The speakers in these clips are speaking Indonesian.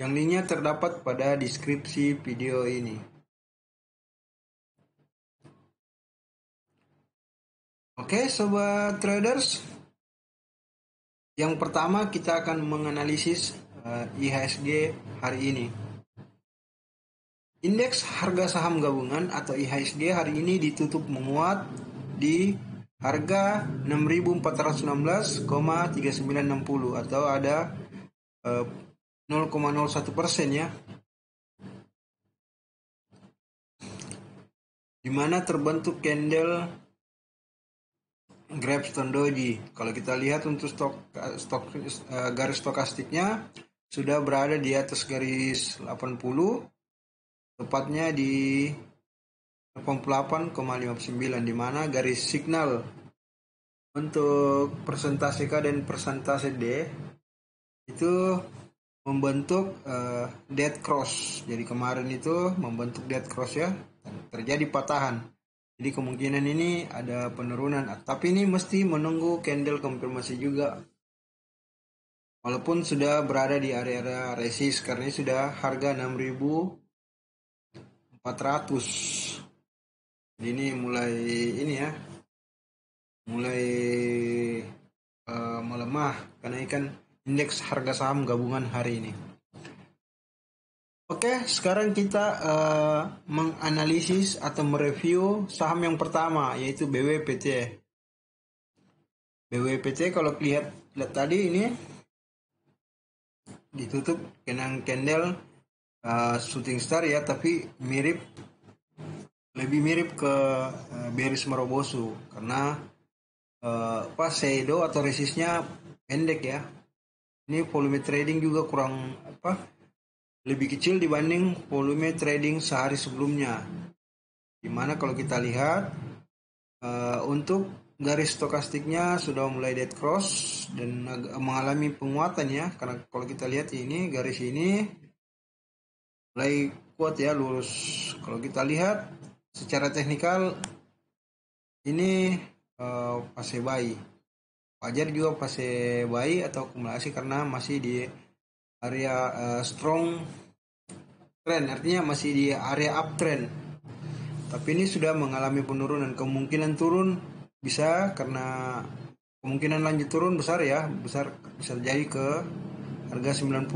yang linknya terdapat pada deskripsi video ini. Oke, sobat traders, yang pertama kita akan menganalisis IHSG hari ini. Indeks harga saham gabungan atau IHSG hari ini ditutup menguat di harga 6.416,3960 atau ada 0,01% ya, dimana terbentuk candle Gravestone Doji. Kalau kita lihat untuk garis stokastiknya sudah berada di atas garis 80, tepatnya di 88,59, di mana garis signal untuk persentase K dan persentase D itu membentuk dead cross. Jadi kemarin itu membentuk dead cross ya, terjadi patahan. Jadi kemungkinan ini ada penurunan, tapi ini mesti menunggu candle konfirmasi juga. Walaupun sudah berada di area resist karena ini sudah harga 6.400. Jadi ini mulai melemah kenaikan indeks harga saham gabungan hari ini. Oke, sekarang kita menganalisis atau mereview saham yang pertama, yaitu BWPT. BWPT kalau lihat tadi ini ditutup dengan candle shooting star ya, tapi lebih mirip ke bearish Marubozu karena shadow atau resistnya pendek ya. Ini volume trading juga kurang lebih kecil dibanding volume trading sehari sebelumnya. Dimana kalau kita lihat untuk garis stokastiknya sudah mulai dead cross dan mengalami penguatan ya, karena kalau kita lihat ini garis ini mulai kuat ya, lurus. Kalau kita lihat secara teknikal ini fase buy, wajar juga fase buy atau akumulasi karena masih di area strong trend, artinya masih di area uptrend. Tapi ini sudah mengalami penurunan, kemungkinan turun bisa karena kemungkinan lanjut turun besar bisa jadi ke harga 90.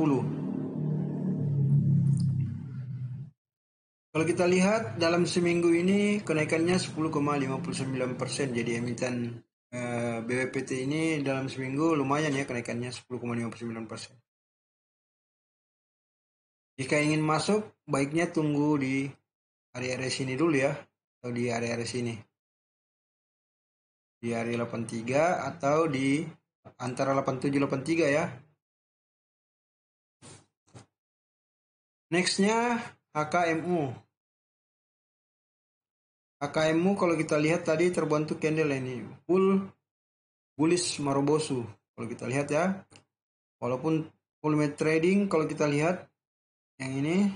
Kalau kita lihat dalam seminggu ini kenaikannya 10,59%, jadi emiten BWPT ini dalam seminggu lumayan ya kenaikannya 10,59%. Jika ingin masuk, baiknya tunggu di area sini dulu ya, atau di area sini. Di area 83 atau di antara 87-83 ya. Nextnya HKMU. HKMU kalau kita lihat tadi terbentuk candle ini full bullish Marubozu. Kalau kita lihat ya, walaupun volume trading kalau kita lihat yang ini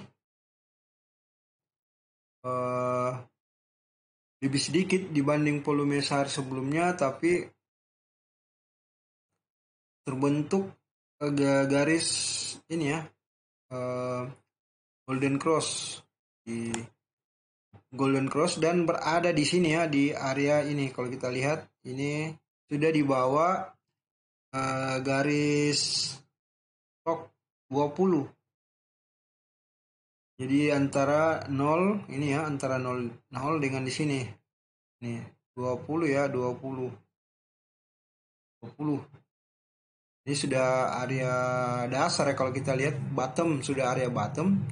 lebih sedikit dibanding volume sehari sebelumnya, tapi terbentuk garis ini ya, golden cross dan berada di sini ya, di area ini. Kalau kita lihat ini sudah di bawah garis stok 20. Jadi antara 0 ini ya, antara 0 dengan di sini. Nih, 20 ya, 20. Ini sudah area dasar ya, kalau kita lihat bottom, sudah area bottom.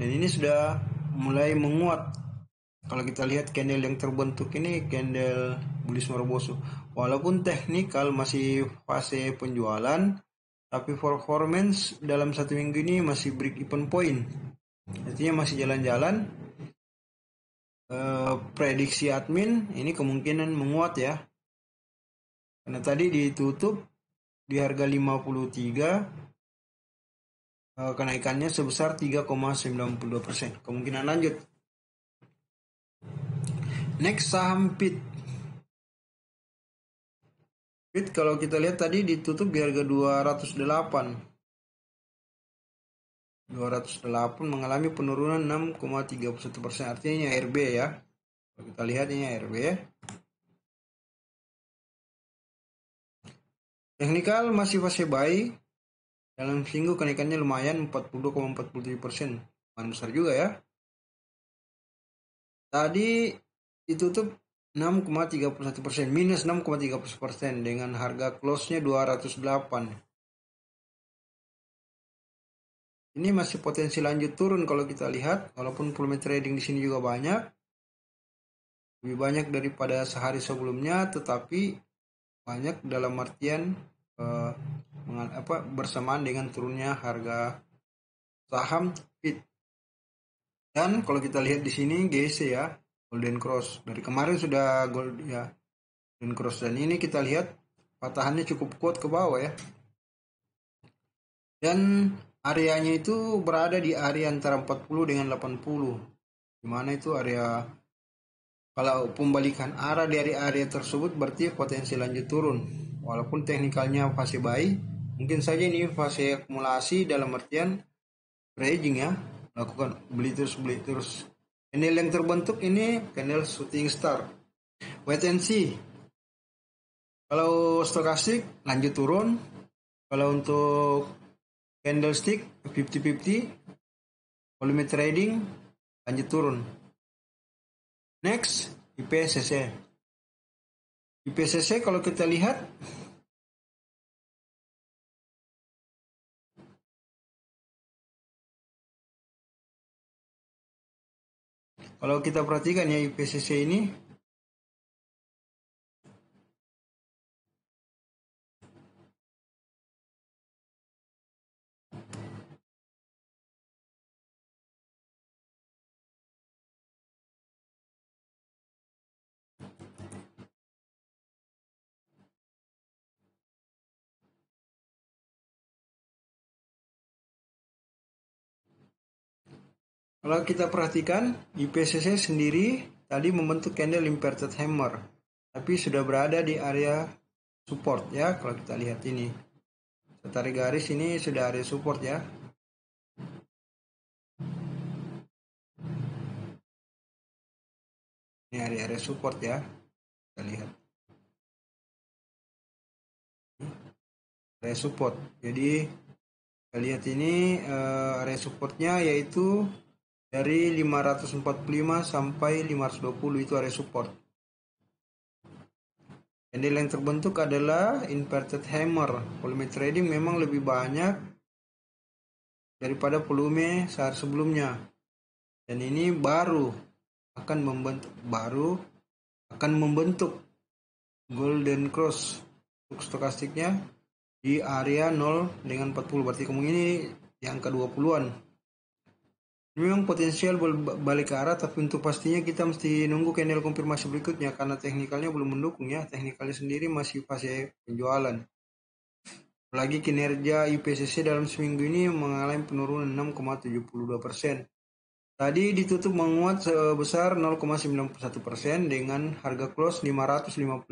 Dan ini sudah mulai menguat. Kalau kita lihat candle yang terbentuk ini candle bullish Marubozu. Walaupun teknikal masih fase penjualan, tapi performance dalam satu minggu ini masih break even point. Artinya masih jalan-jalan. Prediksi admin ini kemungkinan menguat ya. Karena tadi ditutup di harga 53, kenaikannya sebesar 3,92%. Kemungkinan lanjut. Next saham PIT. PIT kalau kita lihat tadi ditutup di harga 208. 208 mengalami penurunan 6,31%. Artinya ini ARB ya. Kalau kita lihat ini ARB. Teknikal masih fase buy. Dalam seminggu kenaikannya lumayan 42,47%. Besar juga ya. Tadi ditutup 6,31%, minus 6,30% dengan harga close-nya 208. Ini masih potensi lanjut turun kalau kita lihat, walaupun volume trading di sini juga banyak, lebih banyak daripada sehari sebelumnya, tetapi banyak dalam artian bersamaan dengan turunnya harga saham FIT. Dan kalau kita lihat di sini GC ya, Golden Cross dari kemarin sudah gold ya, Golden Cross, dan ini kita lihat patahannya cukup kuat ke bawah ya. Dan areanya itu berada di area antara 40 dengan 80. Dimana itu area, kalau pembalikan arah dari area tersebut berarti potensi lanjut turun. Walaupun teknikalnya fase buy, mungkin saja ini fase akumulasi dalam artian trading ya. Lakukan beli terus. Candle yang terbentuk ini candle shooting star. Wait and see. Kalau stokastik lanjut turun. Kalau untuk candlestick 50-50, volume trading lanjut turun. Next, IPSC. IPSC kalau kita lihat kalau kita perhatikan ya IPSC ini kalau kita perhatikan IPSC sendiri tadi membentuk candle inverted hammer, tapi sudah berada di area support ya. Kalau kita lihat ini, saya tarik garis, ini sudah area support ya. Ini area support ya, kita lihat area support. Jadi kita lihat ini area supportnya yaitu dari 545 sampai 520, itu area support. Candle yang terbentuk adalah inverted hammer. Volume trading memang lebih banyak daripada volume saat sebelumnya. Dan ini baru akan membentuk golden cross untuk stokastiknya di area 0 dengan 40. Berarti kemungkinan ini di angka 20-an. Ini memang potensial balik ke arah, tapi untuk pastinya kita mesti nunggu candle konfirmasi berikutnya karena teknikalnya belum mendukung ya. Teknikalnya sendiri masih fase penjualan. Apalagi kinerja IPSC dalam seminggu ini mengalami penurunan 6,72%. Tadi ditutup menguat sebesar 0,91% dengan harga close 555.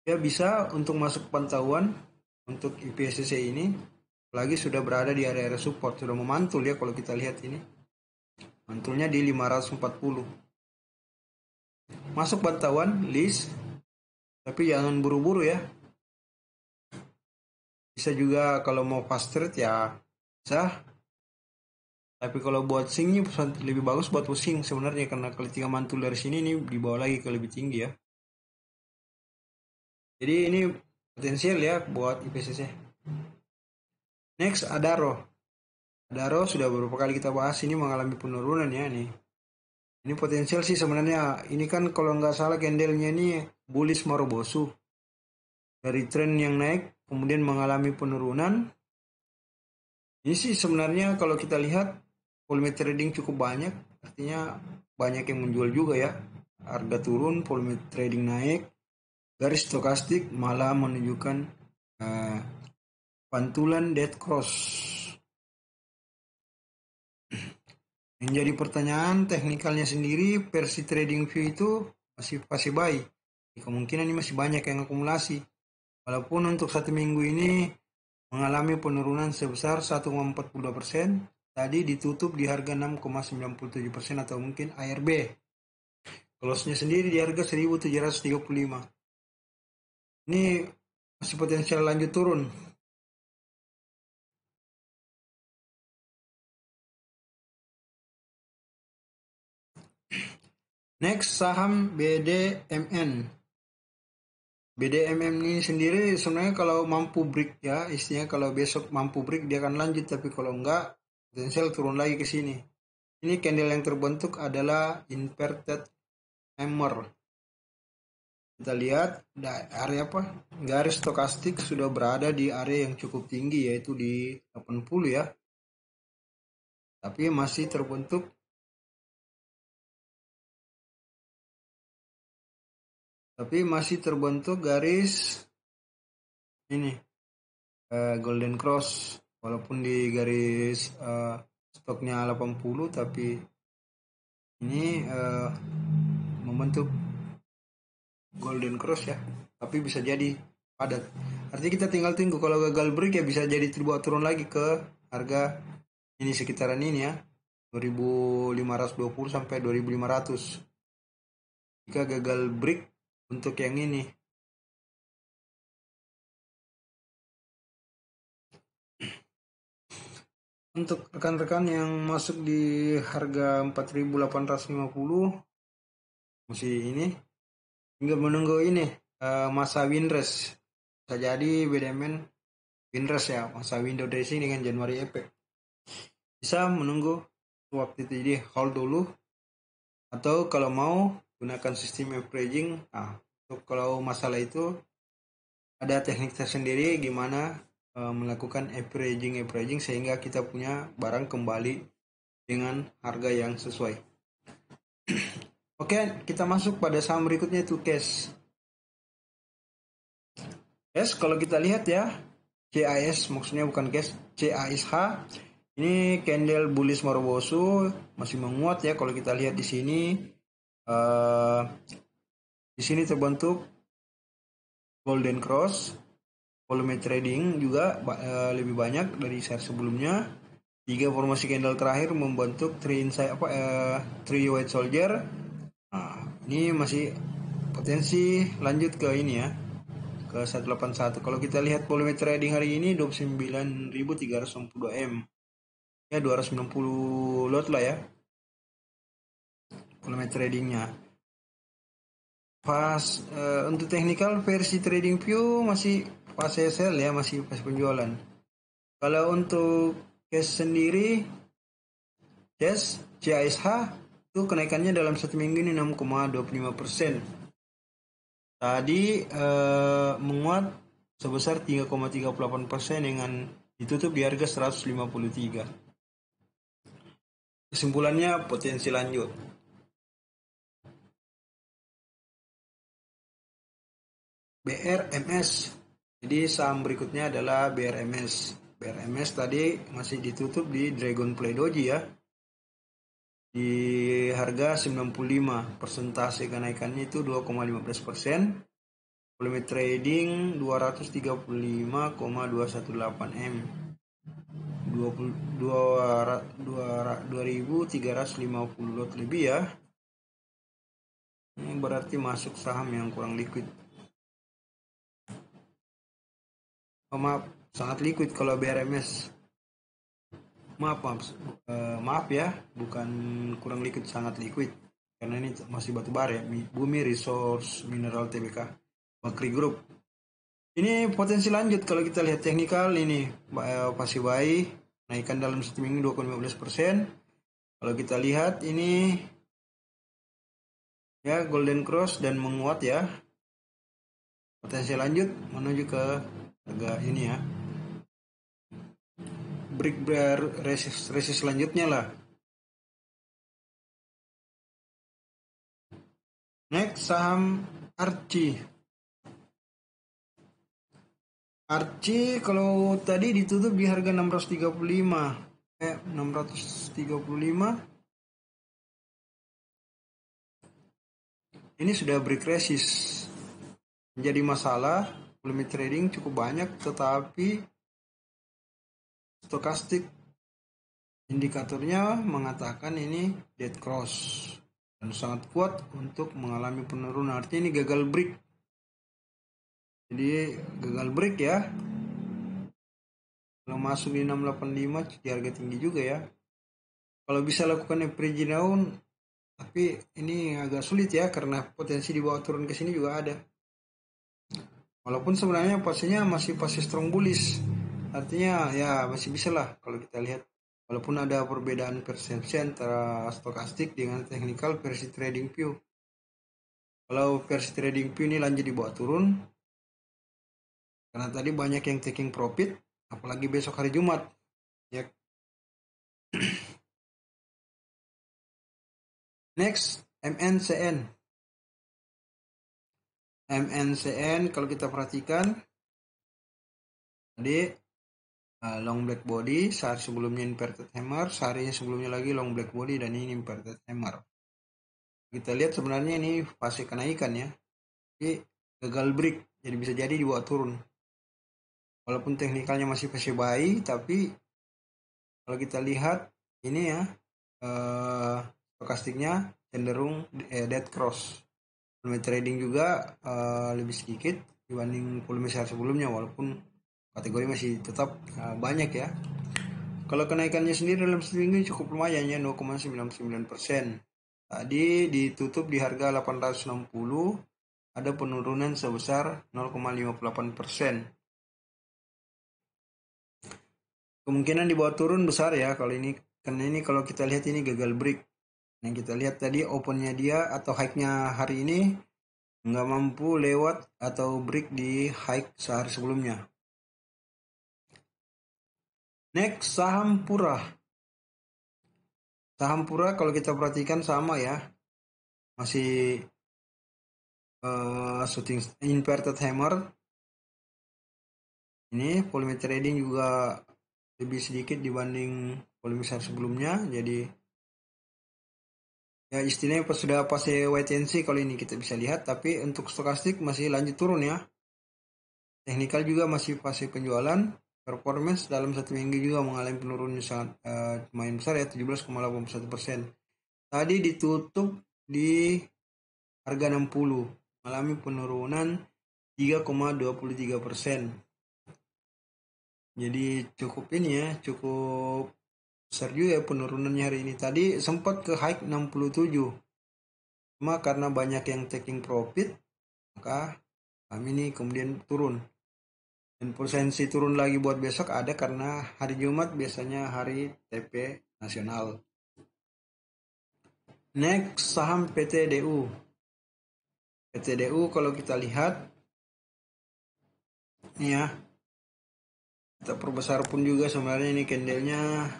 Ya, bisa untuk masuk pantauan untuk IPSC ini. Lagi sudah berada di area support, sudah memantul ya. Kalau kita lihat ini mantulnya di 540. Masuk pantauan list, tapi jangan buru-buru ya. Bisa juga kalau mau fast trade ya bisa, tapi kalau buat swing lebih bagus buat pusing sebenarnya, karena kalau tinggal mantul dari sini ini dibawa lagi ke lebih tinggi ya. Jadi ini potensial ya buat IPSC. Next, Adaro. Adaro sudah beberapa kali kita bahas, ini mengalami penurunan ya nih. Ini potensial sih sebenarnya. Ini kan kalau nggak salah candlenya ini bullish Marubosu. Dari tren yang naik kemudian mengalami penurunan. Ini sih sebenarnya kalau kita lihat volume trading cukup banyak. Artinya banyak yang menjual juga ya. Harga turun, volume trading naik. Garis stokastik malah menunjukkan pantulan dead cross. Yang jadi pertanyaan, teknikalnya sendiri versi trading view itu masih fase buy. Kemungkinan ini masih banyak yang akumulasi. Walaupun untuk 1 minggu ini mengalami penurunan sebesar 1,42%. Tadi ditutup di harga 6,97% atau mungkin ARB. Close-nya sendiri di harga 1.735. Ini masih potensial lanjut turun. Next, saham BDMN. BDMN ini sendiri sebenarnya kalau mampu break ya, istilahnya kalau besok mampu break dia akan lanjut, tapi kalau enggak potensial turun lagi ke sini. Ini candle yang terbentuk adalah inverted hammer. Kita lihat area apa? Garis stokastik sudah berada di area yang cukup tinggi yaitu di 80 ya. Tapi masih terbentuk garis ini golden cross, walaupun di garis stoknya 80 tapi ini membentuk golden cross ya, tapi bisa jadi padat. Artinya kita tinggal tunggu, kalau gagal break ya bisa jadi dibawa turun lagi ke harga ini sekitaran ini ya, 2520 sampai 2500. Jika gagal break untuk yang ini. Untuk rekan-rekan yang masuk di harga 4.850 masih ini tinggal menunggu ini masa winrest. Bisa jadi BDMN winrest ya, masa window dressing dengan January effect. Bisa menunggu waktu itu, jadi hold dulu, atau kalau mau gunakan sistem averaging. Nah, untuk kalau masalah itu ada teknik tersendiri gimana melakukan averaging sehingga kita punya barang kembali dengan harga yang sesuai. Oke, kita masuk pada saham berikutnya, itu cash. Cash kalau kita lihat ya, CAS maksudnya bukan cash, CASH. Ini candle bullish Marubozu masih menguat ya. Kalau kita lihat di sini terbentuk golden cross. Volume trading juga lebih banyak dari share sebelumnya. 3 formasi candle terakhir membentuk 3 white soldier. Nah, ini masih potensi lanjut ke ini ya, ke 181. Kalau kita lihat volume trading hari ini 29.362 M. Ya 290 lot lah ya volume tradingnya. Pas untuk technical versi trading view masih fase sell ya, masih pas penjualan. Kalau untuk cash sendiri, cash CASH itu kenaikannya dalam 1 minggu ini 6,25%. Tadi menguat sebesar 3,38% dengan ditutup di harga 153. Kesimpulannya potensi lanjut. BRMS. Jadi saham berikutnya adalah BRMS. BRMS tadi masih ditutup di Dragonfly Doji ya, di harga 95. Persentase kenaikannya itu 2,15%. Volume trading 235,218 M. 2.350 lot lebih ya. Ini berarti masuk saham yang kurang liquid. Maaf, sangat liquid kalau BRMS. Maaf ya, bukan kurang liquid, sangat liquid. Karena ini masih batu bara ya, Bumi Resource Mineral Tbk, Bakri Group. Ini potensi lanjut kalau kita lihat teknikal ini pasti buy, naikkan dalam 1 minggu 2,15%. Kalau kita lihat ini ya golden cross dan menguat ya. Potensi lanjut menuju ke harga ini ya. Break resist selanjutnya lah. Next, saham Archie. Archie kalau tadi ditutup di harga 635. 635. Ini sudah break resist. Menjadi masalah, volume trading cukup banyak tetapi stokastik indikatornya mengatakan ini dead cross dan sangat kuat untuk mengalami penurunan, artinya ini gagal break. Jadi gagal break ya. Kalau masuk di 685 di harga tinggi juga ya. Kalau bisa lakukan average down, tapi ini agak sulit ya karena potensi di bawah turun ke sini juga ada. Walaupun sebenarnya fasenya masih fase strong bullish. Artinya ya masih bisa lah kalau kita lihat. Walaupun ada perbedaan persepsi antara stokastik dengan technical versi trading view. Kalau versi trading view ini lanjut di bawah turun, karena tadi banyak yang taking profit, apalagi besok hari Jumat. Ya. Next, MNCN. MNCN kalau kita perhatikan, tadi long black body, sehari sebelumnya inverted hammer, sehari sebelumnya lagi long black body, dan ini inverted hammer. Kita lihat sebenarnya ini fase kenaikan ya, tapi gagal break, jadi bisa jadi dibawa turun. Walaupun teknikalnya masih fase buy, tapi kalau kita lihat ini ya, stokastiknya cenderung dead cross. Volume trading juga lebih sedikit dibanding volume sehari sebelumnya, walaupun kategori masih tetap banyak ya. Kalau kenaikannya sendiri dalam seminggu cukup lumayan ya, 0,99%. Tadi ditutup di harga 860, ada penurunan sebesar 0,58%. Kemungkinan di bawah turun besar ya kalau ini, karena ini kalau kita lihat ini gagal break. Yang kita lihat tadi opennya dia atau high-nya hari ini nggak mampu lewat atau break di high sehari sebelumnya. Next, saham Pura. Saham Pura kalau kita perhatikan sama ya, masih shooting inverted hammer. Ini volume trading juga lebih sedikit dibanding volume sehari sebelumnya, jadi ya istilahnya sudah fase wait and see kalau ini kita bisa lihat. Tapi untuk stokastik masih lanjut turun ya. Teknikal juga masih fase penjualan. Performance dalam satu minggu juga mengalami penurunan sangat lumayan besar ya, 17,81%. Tadi ditutup di harga 60, mengalami penurunan 3,23%. Jadi cukup ini ya, cukup besar juga penurunannya hari ini. Tadi sempat ke high 67. Cuma karena banyak yang taking profit, maka kami ini kemudian turun. Dan potensi turun lagi buat besok ada karena hari Jumat biasanya hari TP nasional. Next, saham PTDU. PTDU kalau kita lihat ini ya, kita perbesar pun juga sebenarnya ini candlenya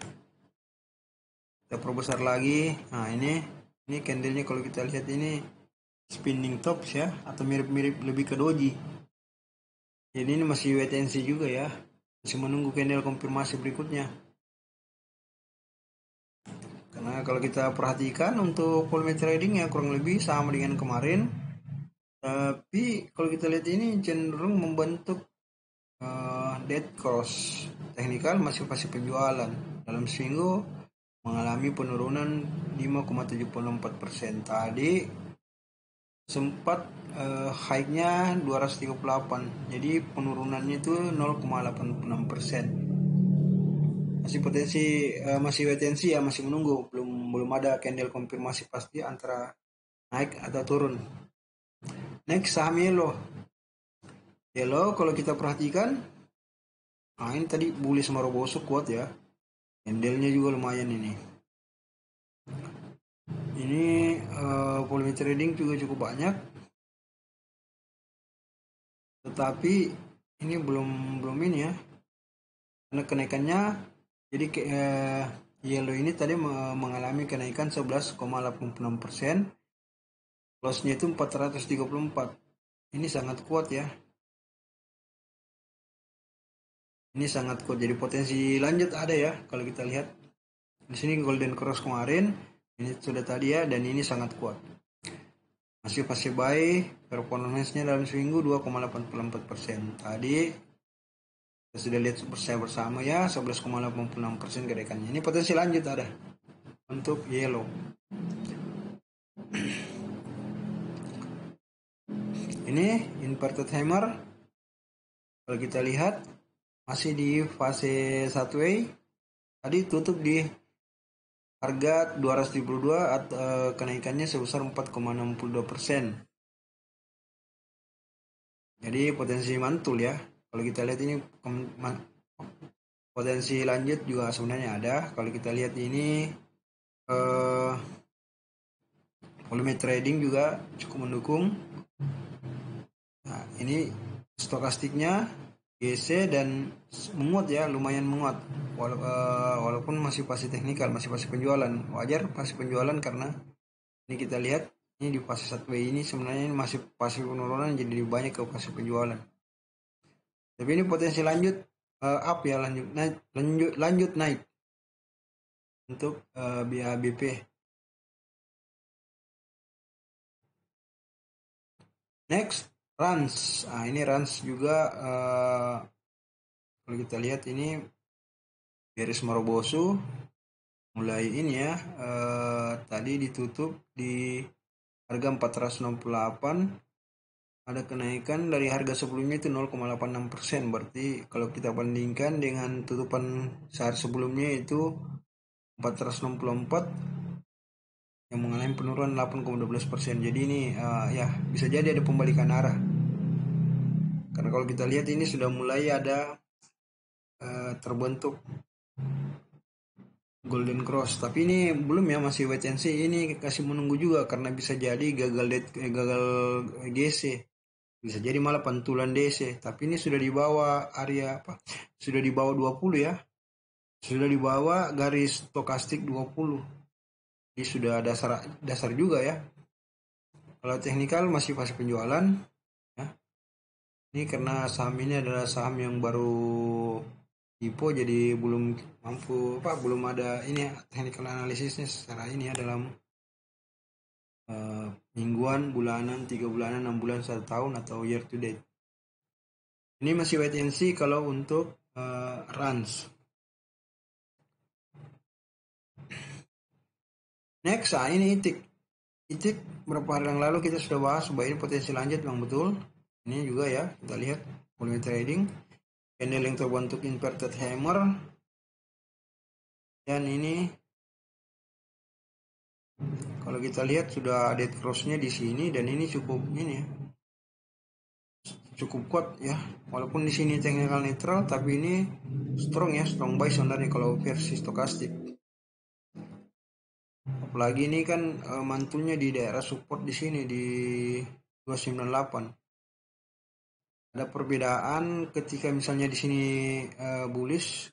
kita perbesar lagi. Nah ini candlenya kalau kita lihat ini spinning tops ya, atau mirip-mirip lebih ke doji. Jadi ini masih wait and see juga ya, masih menunggu candle konfirmasi berikutnya. Karena kalau kita perhatikan untuk volume trading ya kurang lebih sama dengan kemarin, tapi kalau kita lihat ini cenderung membentuk dead cross. Teknikal masih fase penjualan, dalam seminggu mengalami penurunan 5,74%. Tadi sempat high-nya 238, jadi penurunannya itu 0,86%. Masih potensi masih wait and see ya, masih menunggu, belum ada candle konfirmasi pasti antara naik atau turun. Next, saham Yellow kalau kita perhatikan, ini tadi bullish sama Roboso kuat ya, candlenya juga lumayan ini. Ini volume trading juga cukup banyak, tetapi ini belum ini ya, karena kenaikannya. Jadi Yellow ini tadi mengalami kenaikan 11,86%, loss-nya itu 434. Ini sangat kuat ya. Ini sangat kuat, jadi potensi lanjut ada ya kalau kita lihat. Di sini golden cross kemarin, ini sudah tadi ya, dan ini sangat kuat. Masih fase buy, performance-nya dalam seminggu 2,84%. Tadi Kita sudah lihat saya bersama ya, 11,86% kenaikannya. Ini potensi lanjut ada untuk yellow. Ini inverted hammer. Kalau kita lihat masih di fase 1A. Tadi tutup di harga 272 atau kenaikannya sebesar 4,62%. Jadi potensi mantul ya. Kalau kita lihat ini potensi lanjut juga sebenarnya ada. Kalau kita lihat ini volume trading juga cukup mendukung. Nah, ini stokastiknya GC dan menguat ya, lumayan menguat. Walaupun masih fase teknikal, masih fase penjualan. Wajar fase penjualan karena ini kita lihat ini di fase 1W ini sebenarnya masih fase penurunan, jadi lebih banyak ke fase penjualan. Tapi ini potensi lanjut up ya, lanjut naik untuk BABP. Next, Rans. Nah, ini Rans juga kalau kita lihat ini bearish Marubozu mulai ini ya, tadi ditutup di harga 468, ada kenaikan dari harga sebelumnya itu 0,86%. Berarti kalau kita bandingkan dengan tutupan sehari sebelumnya itu 464 yang mengalami penurunan 8,12%. Jadi ini ya bisa jadi ada pembalikan arah. Karena kalau kita lihat ini sudah mulai ada terbentuk golden cross, tapi ini belum ya, masih wait and see. Ini kasih menunggu juga karena bisa jadi gagal GC, bisa jadi malah pantulan DC. Tapi ini sudah di bawah area apa? Sudah di bawah 20 ya. Sudah di bawah garis stokastik 20. Ini sudah dasar juga ya. Kalau teknikal masih fase penjualan ya. Ini karena saham ini adalah saham yang baru IPO, jadi belum belum ada ini ya, technical analisisnya secara ini ya, dalam mingguan, bulanan, 3 bulanan, 6 bulan, 1 tahun atau year to date. Ini masih wait and see kalau untuk runs. Next, ini itik beberapa hari yang lalu kita sudah bahas bahwa ini potensi lanjut, memang betul. Ini juga ya, kita lihat volume trading, candle yang terbentuk inverted hammer, dan ini kalau kita lihat sudah dead cross-nya di sini, dan ini cukup kuat ya. Walaupun di sini technical neutral, tapi ini strong ya, strong buy sebenarnya kalau versi stokastik. Apalagi ini kan mantulnya di daerah support di sini di 298. Ada perbedaan ketika misalnya di sini bullish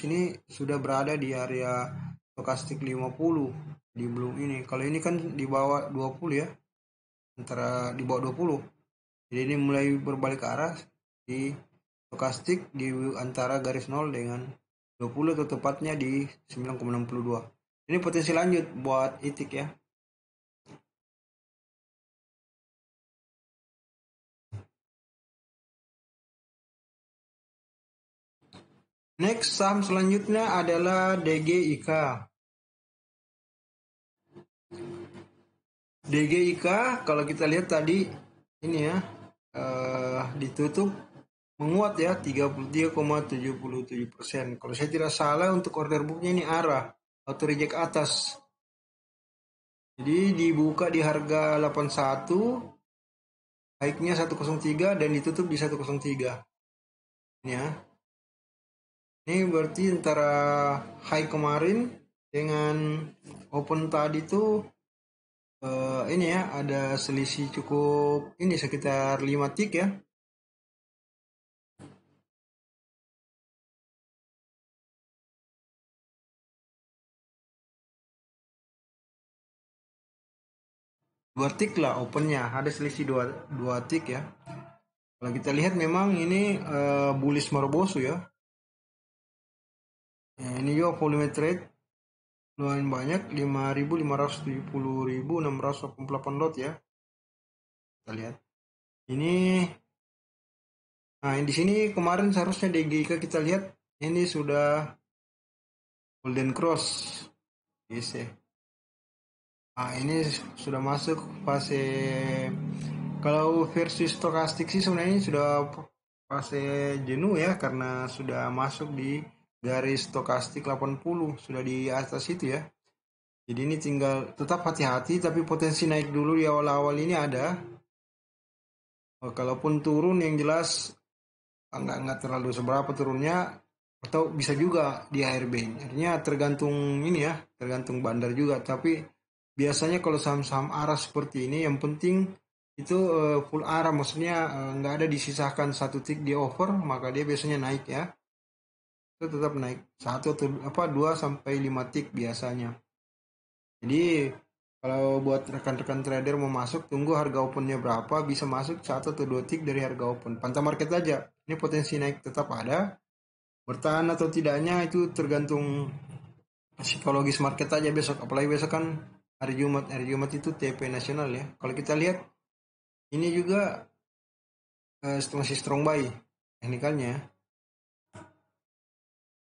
ini sudah berada di area stokastik 50 di belum ini. Kalau ini kan di bawah 20 ya, antara di bawah 20. Jadi ini mulai berbalik ke arah di stokastik di antara garis 0 dengan 20 atau tepatnya di 9,62. Ini potensi lanjut buat itik ya. Next, saham selanjutnya adalah DGIK. DGIK kalau kita lihat tadi ini ya, ditutup menguat ya, 33,77%. Kalau saya tidak salah untuk order booknya ini arah atau reject atas. Jadi dibuka di harga 81, naiknya 103 dan ditutup di 103. Ini ya. Ini berarti antara high kemarin dengan open tadi tuh ini ya, ada selisih cukup ini sekitar 5 tick ya. Dua tick lah opennya, ada selisih dua tick ya. Kalau kita lihat memang ini bullish Marubozu ya. Ini juga volume trade lumayan banyak, 5.570.688 lot ya. Kita lihat ini Nah, di sini kemarin seharusnya DGIK kita lihat ini sudah Golden Cross. Yes, ya. Nah, ini sudah masuk fase, kalau versi stokastik sih sebenarnya ini sudah fase jenuh ya, karena sudah masuk di garis stokastik 80, sudah di atas itu ya. Jadi ini tinggal tetap hati-hati, tapi potensi naik dulu di awal-awal ini ada. Kalaupun turun yang jelas nggak terlalu seberapa turunnya, atau bisa juga di ARB. Artinya tergantung ini ya, tergantung bandar juga. Tapi biasanya kalau saham-saham arah seperti ini, yang penting itu full arah, maksudnya nggak ada disisakan satu tick di over, maka dia biasanya naik ya. Itu tetap naik satu atau apa 2 sampai 5 tick biasanya. Jadi kalau buat rekan-rekan trader mau masuk, tunggu harga opennya berapa, bisa masuk 1 atau 2 tick dari harga open. Pantau market aja. Ini potensi naik tetap ada. Bertahan atau tidaknya itu tergantung psikologis market aja besok. Apalagi besok kan hari Jumat. Hari Jumat itu TP nasional ya. Kalau kita lihat ini juga masih strong buy teknikalnya.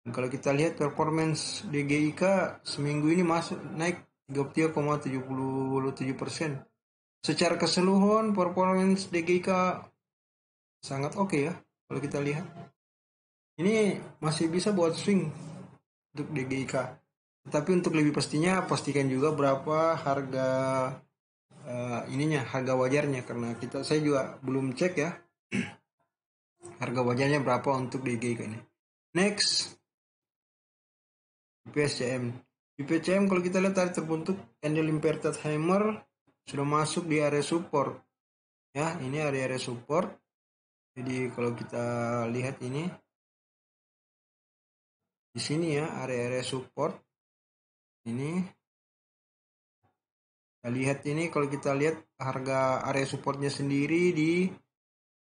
Dan kalau kita lihat performance DGIK seminggu ini masuk naik 33,77%. Secara keseluruhan performance DGIK sangat oke ya kalau kita lihat. Ini masih bisa buat swing untuk DGIK. Tapi untuk lebih pastinya pastikan juga berapa harga harga wajarnya, karena saya juga belum cek ya harga wajarnya berapa untuk DGIK ini. Next, IPSCM. IPSCM kalau kita lihat tadi terbentuk candle inverted hammer, sudah masuk di area support. Ya, ini area support. Jadi kalau kita lihat ini di sini ya, area support ini. Kita lihat ini, kalau kita lihat harga area supportnya sendiri di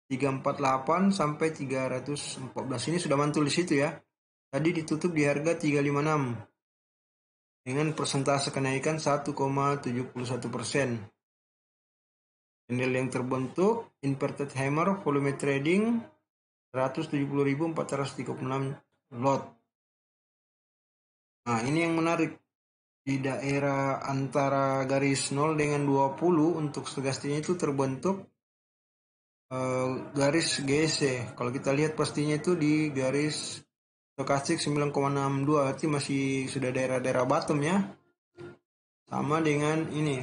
348 sampai 314. Ini sudah mantul di situ ya. Tadi ditutup di harga 356 dengan persentase kenaikan 1,71%. Candle yang terbentuk inverted hammer, volume trading 170.436 lot. Nah, ini yang menarik. Di daerah antara garis 0 dengan 20 untuk stokastiknya itu terbentuk garis GC. Kalau kita lihat pastinya itu di garis stokastik 9,62, berarti masih sudah daerah-daerah bottom ya. Sama dengan ini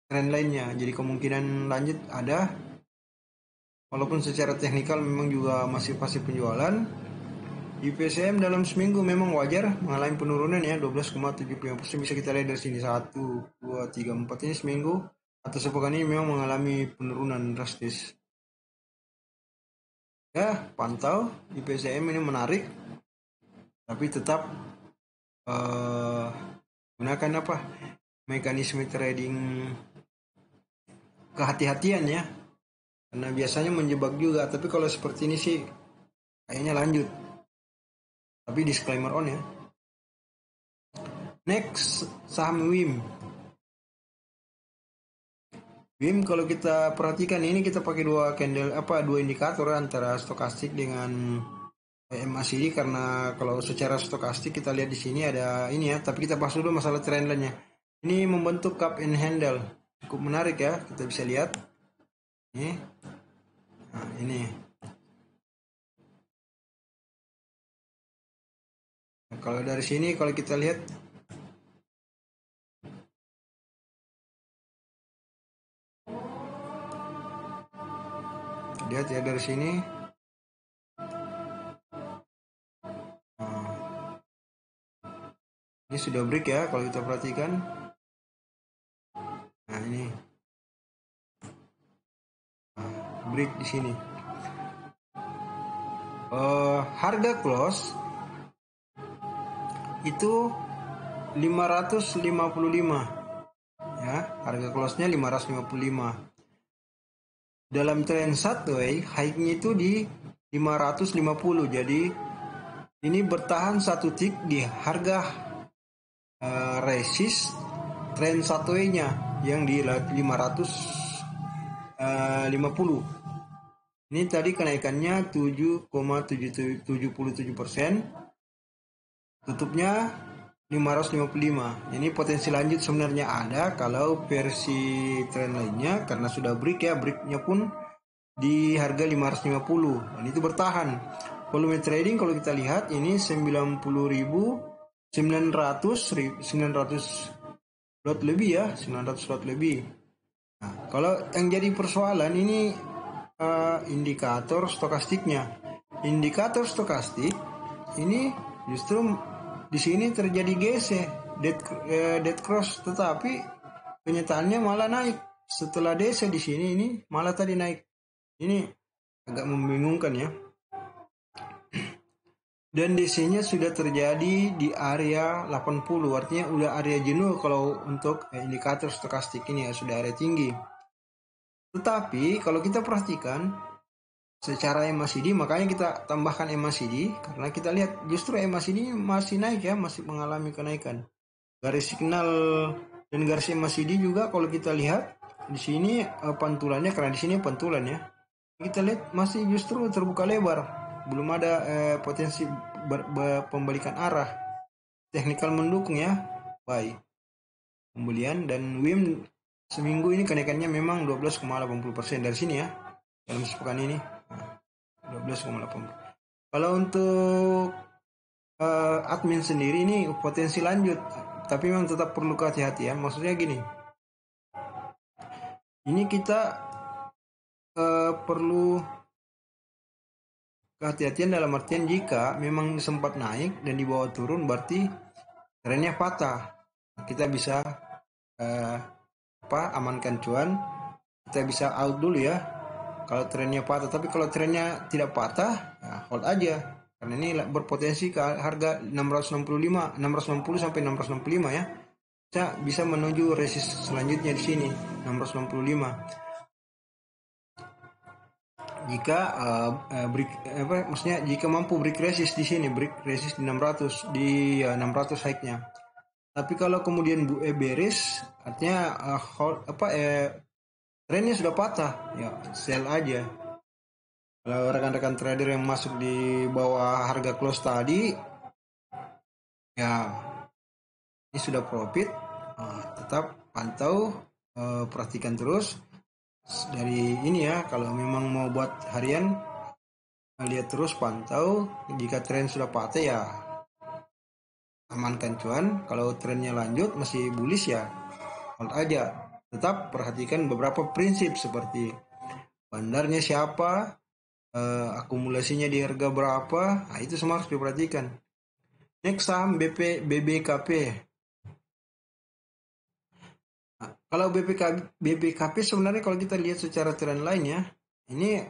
trend lainnya. Jadi kemungkinan lanjut ada. Walaupun secara teknikal memang juga masih pasif penjualan. IPCM dalam seminggu memang wajar mengalami penurunan ya, 12,75%. Bisa kita lihat dari sini 1, 2, 3, 4 ini seminggu atau sepekan ini memang mengalami penurunan drastis. Ya, pantau IPCM ini menarik, tapi tetap gunakan mekanisme trading kehati-hatian ya, karena biasanya menjebak juga. Tapi kalau seperti ini sih kayaknya lanjut, tapi disclaimer on ya. Next, saham WIM. WIM kalau kita perhatikan ini kita pakai dua indikator antara stokastik dengan MACD, karena kalau secara stokastik kita lihat di sini ada ini ya, tapi kita bahas dulu masalah trend line-nya. Ini membentuk cup and handle, cukup menarik ya, kita bisa lihat ini. Nah, ini. Nah, kalau dari sini kalau kita lihat ya dari sini. Ini sudah break ya kalau kita perhatikan. Nah, ini break di sini. Harga close itu 555 ya, harga close-nya 555. Dalam trend sideways high-nya itu di 550. Jadi ini bertahan satu tick di harga resist trend sideways-nya yang di 550. Ini tadi kenaikannya 7,77%, tutupnya 555. Ini potensi lanjut sebenarnya ada kalau versi tren lainnya, karena sudah break ya, breaknya pun di harga 550 dan itu bertahan. Volume trading kalau kita lihat ini 90.900 lot lebih ya, 900 lot lebih. Nah, kalau yang jadi persoalan ini indikator stokastiknya. Indikator stokastik ini justru di sini terjadi GC, dead cross, tetapi kenyataannya malah naik setelah DC di sini, ini malah tadi naik. Ini agak membingungkan ya. Dan DC-nya sudah terjadi di area 80, artinya udah area jenuh kalau untuk indikator stokastik ini ya, sudah area tinggi. Tetapi kalau kita perhatikan secara MACD, makanya kita tambahkan MACD karena kita lihat justru MACD masih naik ya, masih mengalami kenaikan. Garis signal dan garis MACD juga kalau kita lihat di sini pantulannya, karena di sini pantulan ya, kita lihat masih justru terbuka lebar, belum ada potensi pembalikan arah. Teknikal mendukung ya, baik pembelian, dan WIM seminggu ini kenaikannya memang 12,80% dari sini ya, dalam sepekan ini 12,80%. Kalau untuk admin sendiri ini potensi lanjut, tapi memang tetap perlu hati-hati ya. Maksudnya gini, ini kita perlu kehati-hatian dalam artian jika memang sempat naik dan dibawa turun berarti trennya patah. Kita bisa amankan cuan, kita bisa out dulu ya kalau trennya patah. Tapi kalau trennya tidak patah, ya hold aja, karena ini berpotensi ke harga 665, 660 sampai 665 ya. Kita bisa menuju resist selanjutnya di sini 665. Jika maksudnya jika mampu break resist di sini, break resist di 600, di 600 high-nya. Tapi kalau kemudian bearish, artinya trennya sudah patah, ya sell aja. Kalau rekan-rekan trader yang masuk di bawah harga close tadi, ya ini sudah profit, tetap pantau, perhatikan terus dari ini ya. Kalau memang mau buat harian, lihat terus, pantau. Jika tren sudah patah ya amankan cuan. Kalau trennya lanjut masih bullish ya hold aja. Tetap perhatikan beberapa prinsip seperti bandarnya siapa, akumulasinya di harga berapa, nah itu semua harus diperhatikan. Next saham BBKP. Nah, kalau BBKP sebenarnya kalau kita lihat secara tren lain ya, ini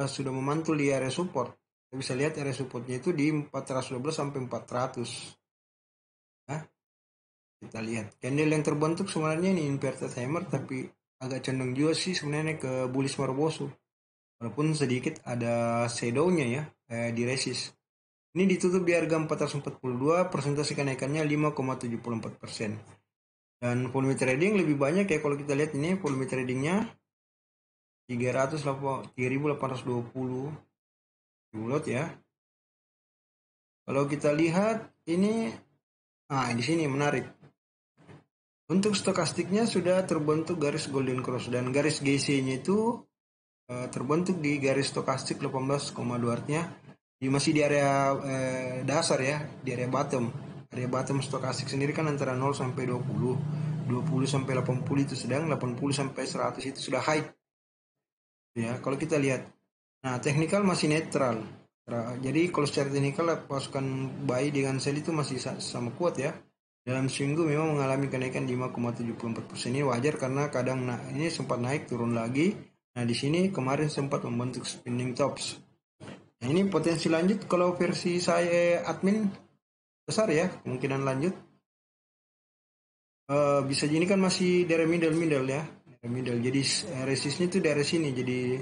sudah memantul di area support. Kita bisa lihat area supportnya itu di 412 sampai 400. Nah, kita lihat candle yang terbentuk sebenarnya ini inverted hammer, tapi agak cenderung juga sih sebenarnya ke bullish Marubozu, walaupun sedikit ada shadownya ya di resist. Ini ditutup di harga 442, persentase kenaikannya 5,74%. Dan volume trading lebih banyak ya, kalau kita lihat ini volume tradingnya 3.820 lot ya. Kalau kita lihat ini, di sini menarik. Untuk stokastiknya sudah terbentuk garis golden cross, dan garis GC-nya itu terbentuk di garis stokastik 18,2, artinya masih di area dasar ya, di area bottom. Area bottom stokastik sendiri kan antara 0 sampai 20, 20 sampai 80 itu sedang, 80 sampai 100 itu sudah high. Ya, kalau kita lihat. Nah, teknikal masih netral. Jadi kalau secara teknikal pasukan buy dengan sell itu masih sama kuat ya. Dalam seminggu memang mengalami kenaikan 5,74%. Ini wajar karena kadang ini sempat naik turun lagi. Nah, di sini kemarin sempat membentuk spinning tops. Nah, ini potensi lanjut kalau versi saya admin besar ya, kemungkinan lanjut. Bisa jadi kan masih dari middle ya. Dari middle. Jadi resistnya itu dari sini. Jadi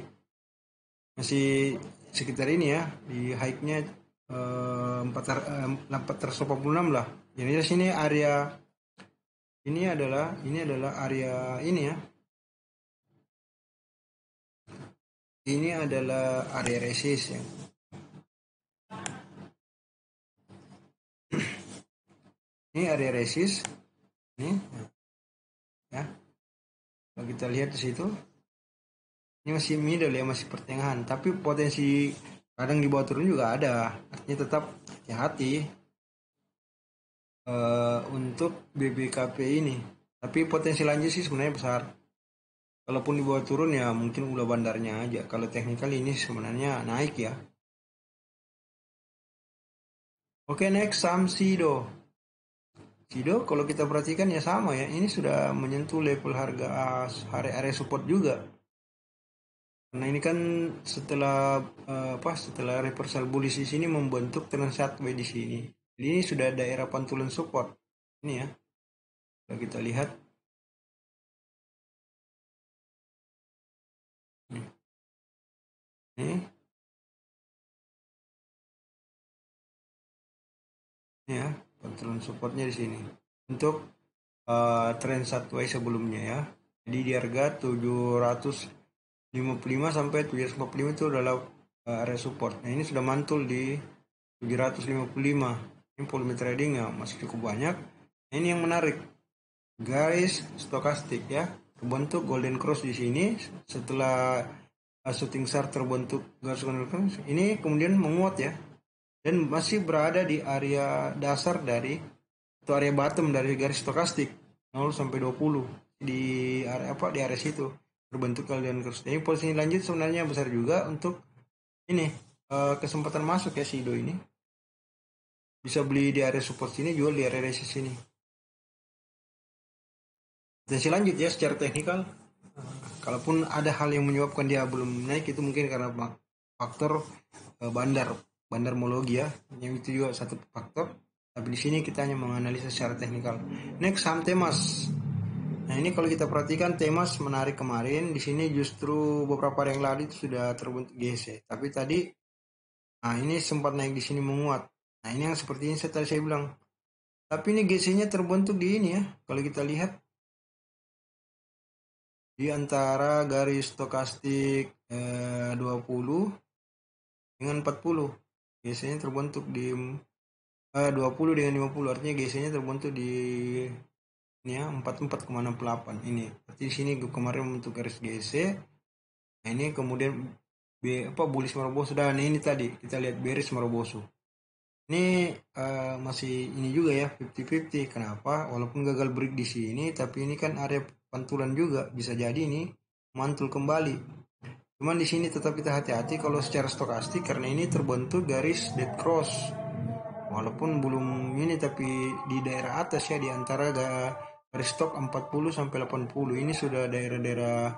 masih sekitar ini ya, di high-nya 486 lah. Jadi di sini area ini adalah area ini ya. ini adalah area resist ya. Ini area resist, ini ya. Kalau kita lihat di situ, ini masih middle ya, masih pertengahan. Tapi potensi kadang di bawah turun juga ada. Artinya tetap hati-hati untuk BBKP ini. Tapi potensi lanjut sih sebenarnya besar. Kalaupun di bawah turun ya mungkin udah bandarnya aja. Kalau teknikal ini sebenarnya naik ya. Oke, next saham Sido. Sido kalau kita perhatikan ya sama ya. Ini sudah menyentuh level harga area support juga. Karena ini kan setelah reversal bullish di sini membentuk trend sideways di sini. Jadi ini sudah daerah pantulan support. Ini ya. Kalau kita lihat ini ya, pantulan supportnya di sini. Untuk trend sideways sebelumnya ya. Jadi di harga 755 sampai 745 itu adalah area support. Nah, ini sudah mantul di 755. Ini volume trading ya masih cukup banyak. Nah, ini yang menarik. Garis stokastik ya. Terbentuk golden cross di sini setelah shooting star terbentuk garis golden cross. Ini kemudian menguat ya. Dan masih berada di area dasar dari atau area bottom dari garis stokastik 0 sampai 20 di area di area situ berbentuk golden cross. Ini posisi lanjut sebenarnya besar juga untuk ini kesempatan masuk ya Sido ini. Bisa beli di area support sini, jual di area resist sini. Potensi lanjut ya secara teknikal. Kalaupun ada hal yang menyebabkan dia belum naik itu mungkin karena faktor bandarmologi ya. Yang itu juga satu faktor. Tapi di sini kita hanya menganalisa secara teknikal. Next saham Temas. Nah ini kalau kita perhatikan Temas menarik kemarin. Di sini justru beberapa hari yang lalu itu sudah terbentuk GC. Tapi tadi, nah ini sempat naik di sini menguat. Nah ini yang seperti ini tadi saya bilang. Tapi ini GC-nya terbentuk di ini ya. Kalau kita lihat di antara garis stokastik 20 dengan 40. GC-nya terbentuk di 20 dengan 50. Artinya GC-nya terbentuk di ini ya 44,68 ini. Berarti di sini kemarin membentuk garis GC. Nah, ini kemudian bullish Marubozu dan ini tadi kita lihat bearish Marubozu. Ini masih ini juga ya 50-50. Kenapa? Walaupun gagal break di sini, tapi ini kan area pantulan juga bisa jadi ini mantul kembali. Cuman di sini tetap kita hati-hati kalau secara stokastik karena ini terbentuk garis dead cross. Walaupun belum ini tapi di daerah atas ya di antara garis stop 40 sampai 80 ini sudah daerah-daerah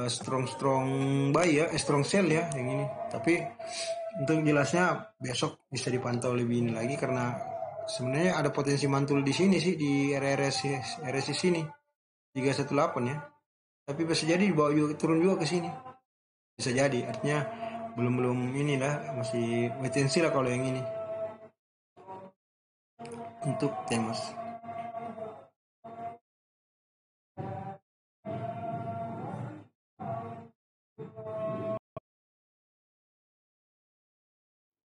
strong buy ya, strong sell ya yang ini. Tapi untuk jelasnya besok bisa dipantau lebih ini lagi karena sebenarnya ada potensi mantul di sini sih di RSI sini 318 ya. Tapi bisa jadi dibawa juga turun juga ke sini. Bisa jadi artinya belum inilah masih wait and see lah kalau yang ini. Untuk Temas.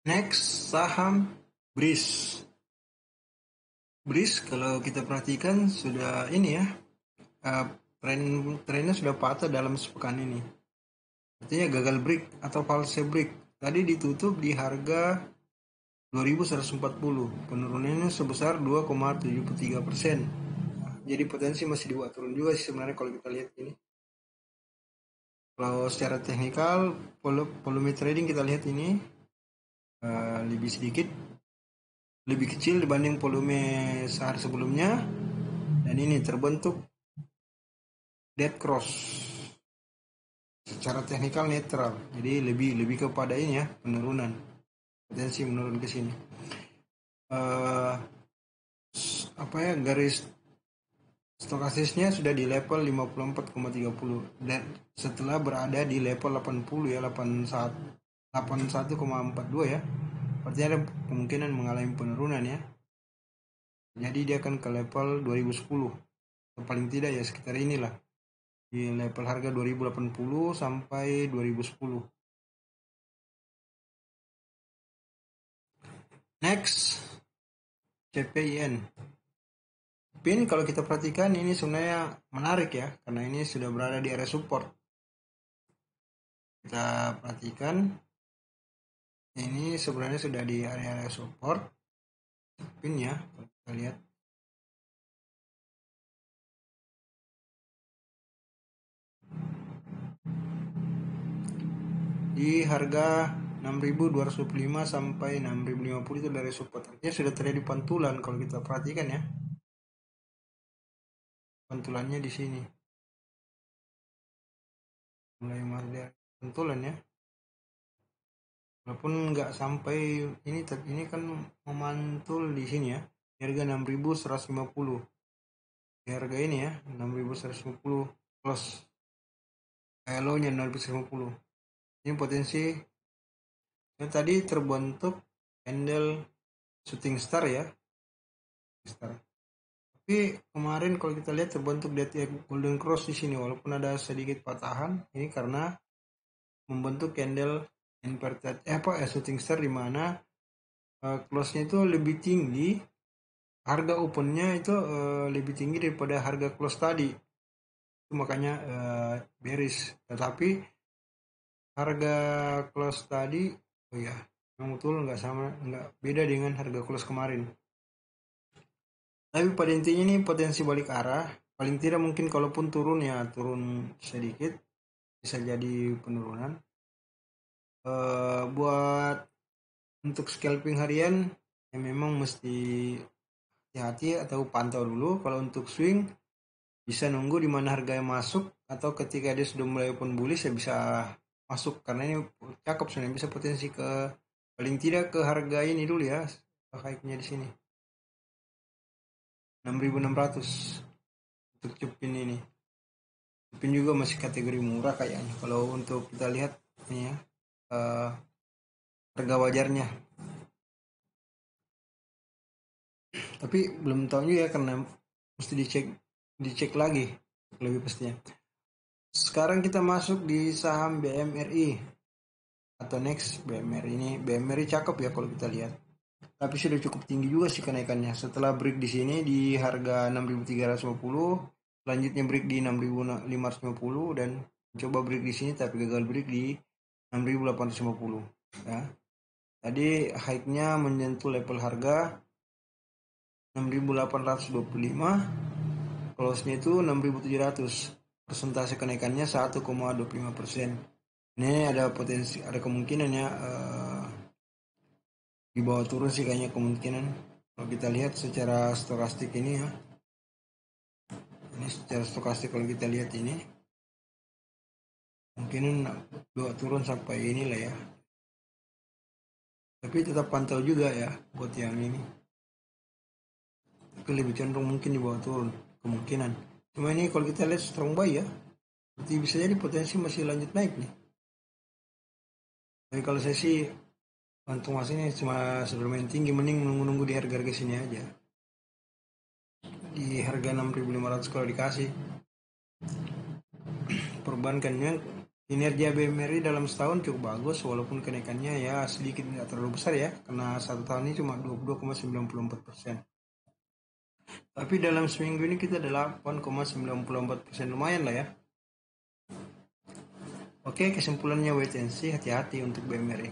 Next saham BRIS. BRIS kalau kita perhatikan sudah ini ya trennya sudah patah dalam sepekan ini. Artinya gagal break atau false break. Tadi ditutup di harga 2140. Penurunannya sebesar 2,73%. Jadi potensi masih dibuat turun juga sih sebenarnya kalau kita lihat ini. Kalau secara teknikal volume trading kita lihat ini lebih sedikit lebih kecil dibanding volume sehari sebelumnya dan ini terbentuk dead cross secara teknikal netral jadi lebih kepada ini ya penurunan potensi menurun ke sini garis stokastisnya sudah di level 54,30 dan setelah berada di level 80 ya 81,42 ya berarti ada kemungkinan mengalami penurunan ya jadi dia akan ke level 2010 paling tidak ya sekitar inilah di level harga 2080 sampai 2010. Next, CPIN. PIN kalau kita perhatikan ini sebenarnya menarik ya, karena ini sudah berada di area support. Kita perhatikan ini sebenarnya sudah di area support PIN ya, kalau kita lihat. Di harga 6.225 sampai 6.050 itu dari support. Artinya sudah terjadi pantulan kalau kita perhatikan ya. Pantulannya di sini. Mulai ada pantulan ya. Walaupun nggak sampai ini kan memantul di sini ya. Di harga 6.150. Di harga ini ya, 6.150 plus low-nya 6.150. Ini potensi yang tadi terbentuk candle shooting star ya. Star. Tapi kemarin kalau kita lihat terbentuk golden cross di sini walaupun ada sedikit patahan, ini karena membentuk candle inverted shooting star di mana close-nya itu lebih tinggi, harga opennya itu lebih tinggi daripada harga close tadi. Itu makanya bearish. Tetapi harga close tadi memang betul nggak beda dengan harga close kemarin. Tapi pada intinya ini potensi balik arah. Paling tidak mungkin kalaupun turun ya turun sedikit. Bisa jadi penurunan. Buat untuk scalping harian ya memang mesti hati-hati atau pantau dulu. Kalau untuk swing bisa nunggu di mana harganya masuk atau ketika dia sudah mulai open bullish ya bisa masuk karena ini cakep sebenarnya bisa potensi ke paling tidak ke harga ini dulu ya. High-nya di sini. 6.600 untuk cupin ini. Cupin juga masih kategori murah kayaknya. Kalau untuk kita lihat ini ya harga wajarnya. Tapi belum tahu juga ya karena mesti dicek lagi lebih pastinya. Sekarang kita masuk di saham BMRI atau next BMRI ini. BMRI cakep ya kalau kita lihat. Tapi sudah cukup tinggi juga sih kenaikannya. Setelah break di sini di harga 6.350, selanjutnya break di 6.550 dan coba break di sini tapi gagal break di 6.850 ya. Tadi high-nya menyentuh level harga 6.825, close-nya itu 6.700. Persentase kenaikannya 1,25%. Ini ada potensi, ada kemungkinan ya di bawah turun sih kayaknya kemungkinan. Kalau kita lihat secara stokastik ini ya. Ini secara stokastik kalau kita lihat ini mungkin bawa turun sampai inilah ya. Tapi tetap pantau juga ya buat yang ini. Tapi lebih cenderung mungkin di bawah turun kemungkinan. Cuma ini kalau kita lihat strong buy ya. Berarti bisa jadi potensi masih lanjut naik nih. Tapi kalau saya sih untung mas ini cuma sebelum tinggi, mending menunggu di harga-harga sini aja. Di harga 6.500 kalau dikasih. Perbankannya kinerja BMRI dalam setahun cukup bagus walaupun kenaikannya ya sedikit tidak terlalu besar ya karena satu tahun ini cuma 22,94%. Tapi dalam seminggu ini kita 8,94%, lumayan lah ya. Oke, kesimpulannya wait and see, hati-hati untuk BMRI.